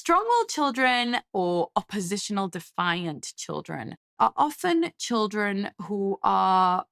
Strong-willed children or oppositional defiant children are often children who are,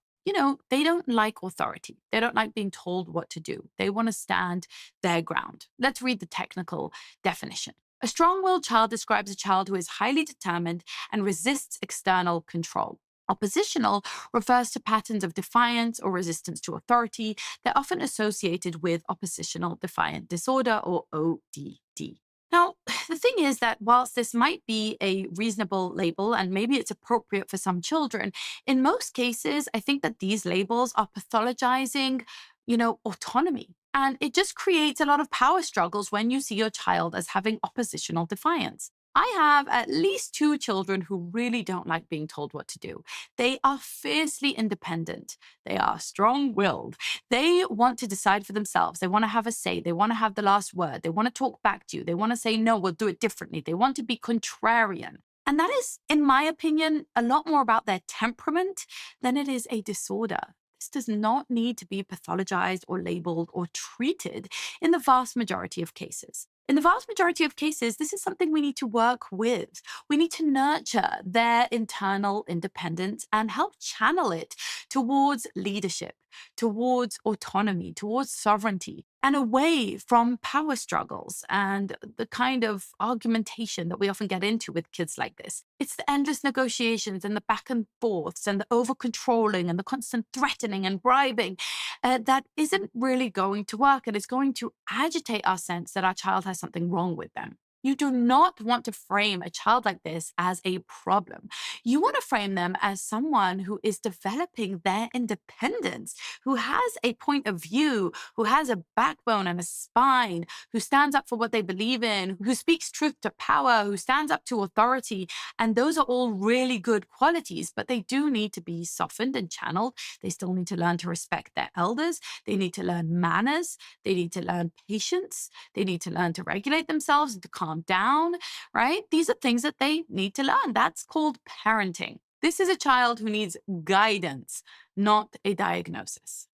they don't like authority. They don't like being told what to do. They want to stand their ground. Let's read the technical definition. A strong-willed child describes a child who is highly determined and resists external control. Oppositional refers to patterns of defiance or resistance to authority. They're often associated with oppositional defiant disorder or ODD. Now, the thing is that whilst this might be a reasonable label and maybe it's appropriate for some children, in most cases, I think that these labels are pathologizing, autonomy. And it just creates a lot of power struggles when you see your child as having oppositional defiance. I have at least two children who really don't like being told what to do. They are fiercely independent. They are strong willed. They want to decide for themselves. They want to have a say. They want to have the last word. They want to talk back to you. They want to say, no, we'll do it differently. They want to be contrarian. And that is, in my opinion, a lot more about their temperament than it is a disorder. This does not need to be pathologized or labeled or treated in the vast majority of cases. In the vast majority of cases, this is something we need to work with. We need to nurture their internal independence and help channel it towards leadership, towards autonomy, towards sovereignty, and away from power struggles and the kind of argumentation that we often get into with kids like this. It's the endless negotiations and the back and forths and the over controlling and the constant threatening and bribing that isn't really going to work, and it's going to agitate our sense that our child has something wrong with them. You do not want to frame a child like this as a problem. You want to frame them as someone who is developing their independence, who has a point of view, who has a backbone and a spine, who stands up for what they believe in, who speaks truth to power, who stands up to authority. And those are all really good qualities, but they do need to be softened and channeled. They still need to learn to respect their elders. They need to learn manners. They need to learn patience. They need to learn to regulate themselves and to calm down, right? These are things that they need to learn. That's called parenting. This is a child who needs guidance, not a diagnosis.